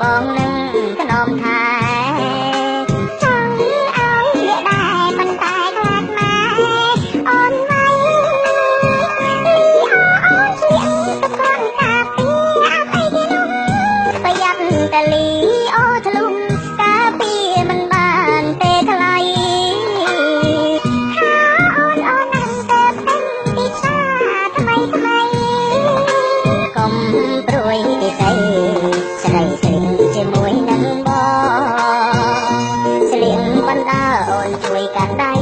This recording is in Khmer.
បងនឹងខ្នំថែចង់ឲ្យវាដែរប៉ុន្តែខ្លាចម៉ែអូនវ៉ៃអូនស្លៀកកកនកាពីអត់អីទេនោះប្រយ័ត្នតលីអូធ្លុំកាពីមិនបានទេថ្លៃថាអូនអូននឹងទៅពេញទីផ្សារថ្មីថ្មីកុំព្រួយទីស្រីស្រីស្រីជាមួយនឹងបងស្លៀកបណ្ដាអូនជួយកាត់ដៃ